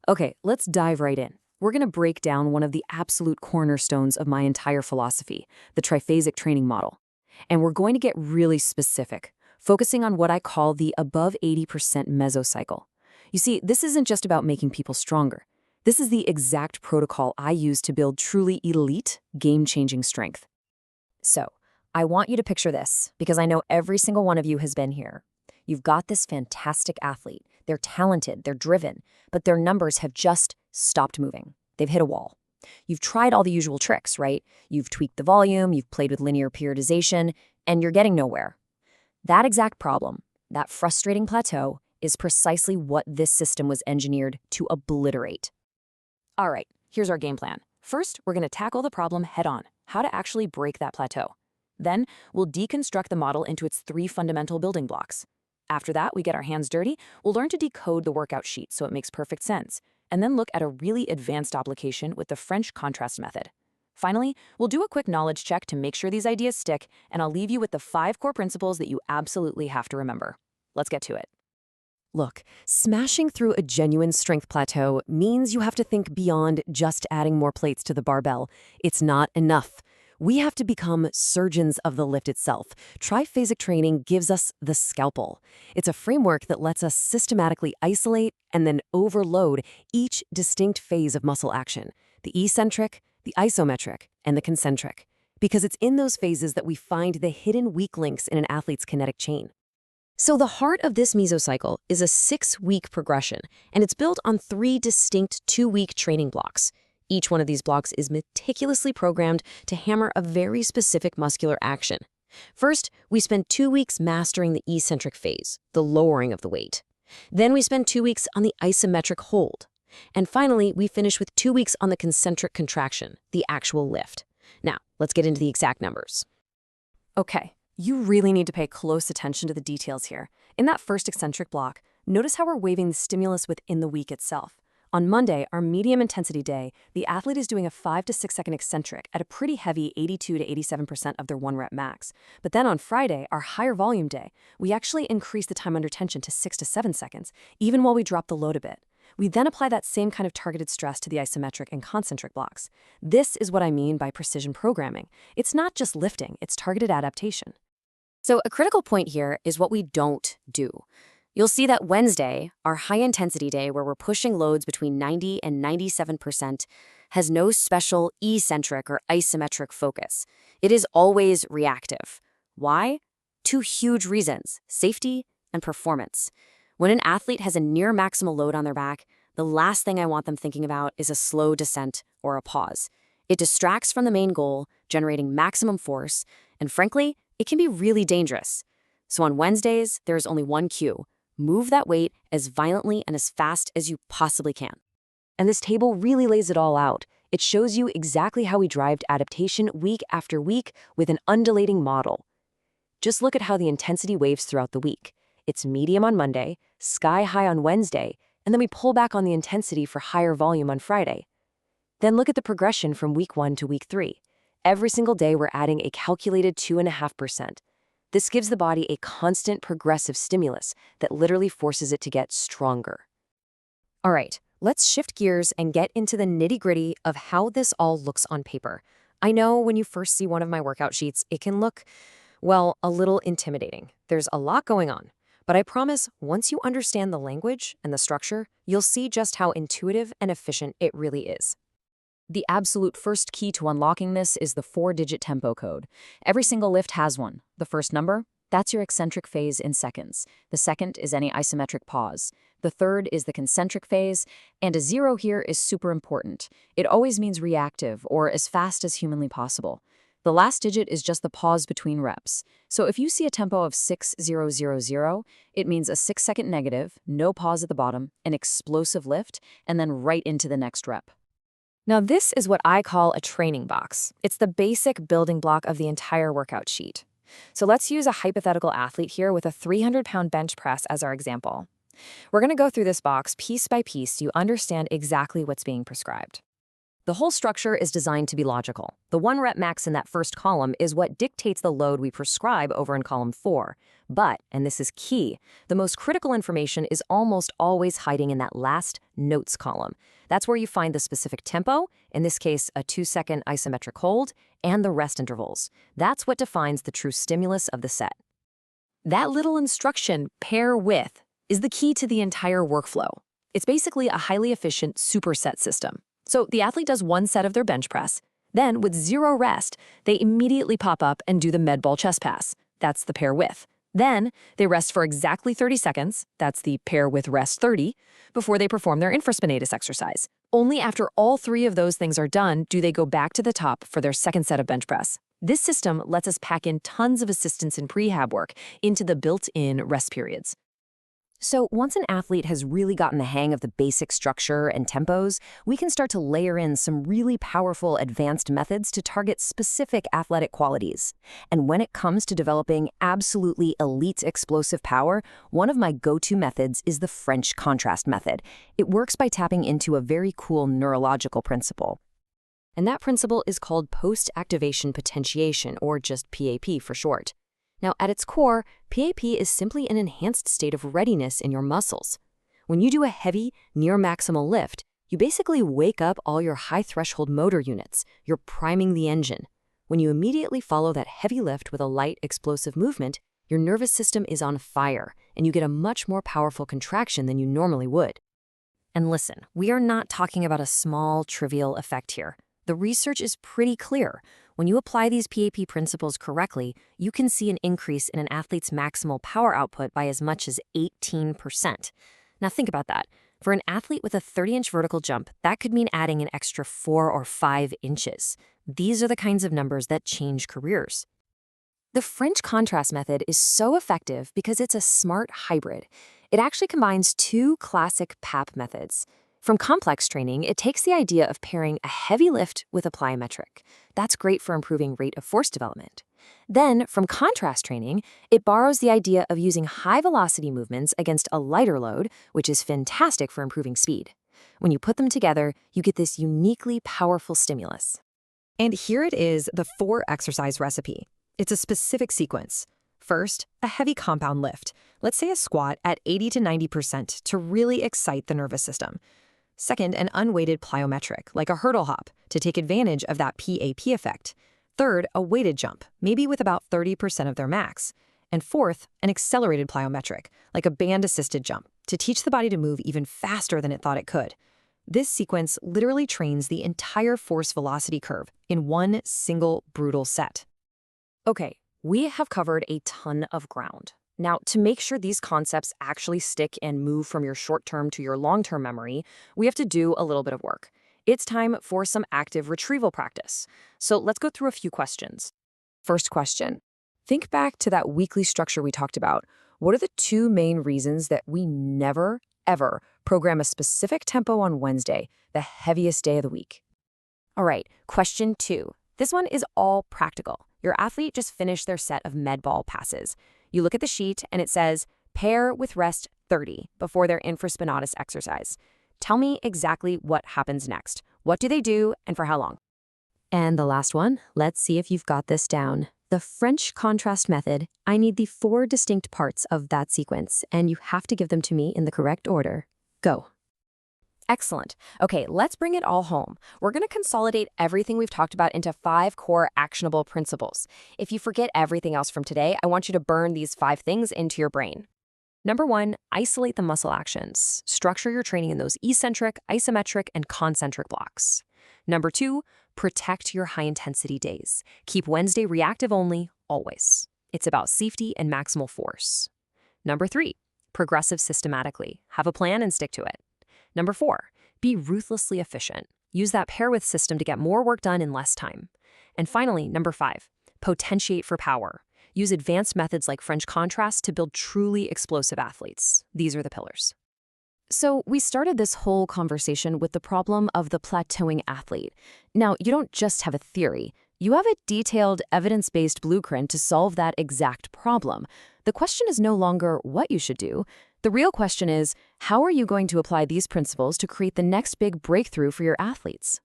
Okay, let's dive right in. We're going to break down one of the absolute cornerstones of my entire philosophy, the triphasic training model. And we're going to get really specific, focusing on what I call the above 80% mesocycle. You see, this isn't just about making people stronger. This is the exact protocol I use to build truly elite, game-changing strength. So, I want you to picture this, because I know every single one of you has been here. You've got this fantastic athlete. They're talented, they're driven, but their numbers have just stopped moving. They've hit a wall. You've tried all the usual tricks, right? You've tweaked the volume, you've played with linear periodization, and you're getting nowhere. That exact problem, that frustrating plateau, is precisely what this system was engineered to obliterate. All right, here's our game plan. First, we're going to tackle the problem head-on, how to actually break that plateau. Then, we'll deconstruct the model into its 3 fundamental building blocks. After that, we get our hands dirty, we'll learn to decode the workout sheet so it makes perfect sense, and then look at a really advanced application with the French contrast method. Finally, we'll do a quick knowledge check to make sure these ideas stick, and I'll leave you with the 5 core principles that you absolutely have to remember. Let's get to it. Look, smashing through a genuine strength plateau means you have to think beyond just adding more plates to the barbell. It's not enough. We have to become surgeons of the lift itself. Triphasic training gives us the scalpel. It's a framework that lets us systematically isolate and then overload each distinct phase of muscle action, the eccentric, the isometric, and the concentric, because it's in those phases that we find the hidden weak links in an athlete's kinetic chain. So the heart of this mesocycle is a 6-week progression, and it's built on 3 distinct 2-week training blocks. Each one of these blocks is meticulously programmed to hammer a very specific muscular action. First, we spend 2 weeks mastering the eccentric phase, the lowering of the weight. Then we spend 2 weeks on the isometric hold. And finally, we finish with 2 weeks on the concentric contraction, the actual lift. Now, let's get into the exact numbers. Okay, you really need to pay close attention to the details here. In that first eccentric block, notice how we're waving the stimulus within the week itself. On Monday, our medium intensity day, the athlete is doing a 5 to 6 second eccentric at a pretty heavy 82 to 87% of their 1-rep max. But then on Friday, our higher volume day, we actually increase the time under tension to 6 to 7 seconds, even while we drop the load a bit. We then apply that same kind of targeted stress to the isometric and concentric blocks. This is what I mean by precision programming. It's not just lifting, it's targeted adaptation. So a critical point here is what we don't do. You'll see that Wednesday, our high-intensity day where we're pushing loads between 90 and 97%, has no special eccentric or isometric focus. It is always reactive. Why? 2 huge reasons: safety and performance. When an athlete has a near maximal load on their back, the last thing I want them thinking about is a slow descent or a pause. It distracts from the main goal, generating maximum force, and frankly, it can be really dangerous. So on Wednesdays, there is only one cue: move that weight as violently and as fast as you possibly can. And this table really lays it all out. It shows you exactly how we drive adaptation week after week with an undulating model. Just look at how the intensity waves throughout the week. It's medium on Monday, sky high on Wednesday, and then we pull back on the intensity for higher volume on Friday. Then look at the progression from week 1 to week 3. Every single day we're adding a calculated 2.5%. This gives the body a constant progressive stimulus that literally forces it to get stronger. All right, let's shift gears and get into the nitty-gritty of how this all looks on paper. I know when you first see one of my workout sheets, it can look, well, a little intimidating. There's a lot going on. But I promise, once you understand the language and the structure, you'll see just how intuitive and efficient it really is. The absolute first key to unlocking this is the 4-digit tempo code. Every single lift has one. The first number, that's your eccentric phase in seconds. The second is any isometric pause. The third is the concentric phase, and a 0 here is super important. It always means reactive, or as fast as humanly possible. The last digit is just the pause between reps. So if you see a tempo of 6000, it means a 6-second negative, no pause at the bottom, an explosive lift, and then right into the next rep. Now this is what I call a training box. It's the basic building block of the entire workout sheet. So let's use a hypothetical athlete here with a 300-pound bench press as our example. We're going to go through this box piece by piece so you understand exactly what's being prescribed. The whole structure is designed to be logical. The 1 rep max in that first column is what dictates the load we prescribe over in column 4. But, and this is key, the most critical information is almost always hiding in that last notes column. That's where you find the specific tempo, in this case a 2-second isometric hold, and the rest intervals. That's what defines the true stimulus of the set. That little instruction, pair with, is the key to the entire workflow. It's basically a highly efficient superset system. So the athlete does 1 set of their bench press. Then, with 0 rest, they immediately pop up and do the med ball chest pass. That's the pair with. Then, they rest for exactly 30 seconds. That's the pair with rest 30, before they perform their infraspinatus exercise. Only after all 3 of those things are done do they go back to the top for their second set of bench press. This system lets us pack in tons of assistance and prehab work into the built-in rest periods. So once an athlete has really gotten the hang of the basic structure and tempos, we can start to layer in some really powerful advanced methods to target specific athletic qualities. And when it comes to developing absolutely elite explosive power, one of my go-to methods is the French contrast method. It works by tapping into a very cool neurological principle. And that principle is called post-activation potentiation, or just PAP for short. Now, at its core, PAP is simply an enhanced state of readiness in your muscles. When you do a heavy, near-maximal lift, you basically wake up all your high-threshold motor units. You're priming the engine. When you immediately follow that heavy lift with a light, explosive movement, your nervous system is on fire, and you get a much more powerful contraction than you normally would. And listen, we are not talking about a small, trivial effect here. The research is pretty clear. When you apply these PAP principles correctly, you can see an increase in an athlete's maximal power output by as much as 18%. Now think about that. For an athlete with a 30-inch vertical jump, that could mean adding an extra 4 or 5 inches. These are the kinds of numbers that change careers. The French contrast method is so effective because it's a smart hybrid. It actually combines 2 classic PAP methods. From complex training, it takes the idea of pairing a heavy lift with a plyometric. That's great for improving rate of force development. Then, from contrast training, it borrows the idea of using high-velocity movements against a lighter load, which is fantastic for improving speed. When you put them together, you get this uniquely powerful stimulus. And here it is, the 4-exercise recipe. It's a specific sequence. First, a heavy compound lift. Let's say a squat at 80 to 90% to really excite the nervous system. Second, an unweighted plyometric, like a hurdle hop, to take advantage of that PAP effect. Third, a weighted jump, maybe with about 30% of their max. And fourth, an accelerated plyometric, like a band-assisted jump, to teach the body to move even faster than it thought it could. This sequence literally trains the entire force-velocity curve in one single brutal set. Okay, we have covered a ton of ground. Now, to make sure these concepts actually stick and move from your short-term to your long-term memory, we have to do a little bit of work. It's time for some active retrieval practice. So let's go through a few questions. First question. Think back to that weekly structure we talked about. What are the 2 main reasons that we never, ever program a specific tempo on Wednesday, the heaviest day of the week? All right, question 2. This one is all practical. Your athlete just finished their set of med ball passes. You look at the sheet and it says, pair with rest 30 before their infraspinatus exercise. Tell me exactly what happens next. What do they do and for how long? And the last one, let's see if you've got this down. The French contrast method, I need the 4 distinct parts of that sequence, and you have to give them to me in the correct order. Go. Excellent. Okay, let's bring it all home. We're going to consolidate everything we've talked about into 5 core actionable principles. If you forget everything else from today, I want you to burn these 5 things into your brain. Number 1, isolate the muscle actions. Structure your training in those eccentric, isometric, and concentric blocks. Number 2, protect your high-intensity days. Keep Wednesday reactive only, always. It's about safety and maximal force. Number 3, progressive systematically. Have a plan and stick to it. Number 4, be ruthlessly efficient. Use that pair with system to get more work done in less time. And finally, number 5, potentiate for power. Use advanced methods like French contrast to build truly explosive athletes. These are the pillars. So we started this whole conversation with the problem of the plateauing athlete. Now, you don't just have a theory. You have a detailed, evidence-based blueprint to solve that exact problem. The question is no longer what you should do. The real question is, how are you going to apply these principles to create the next big breakthrough for your athletes?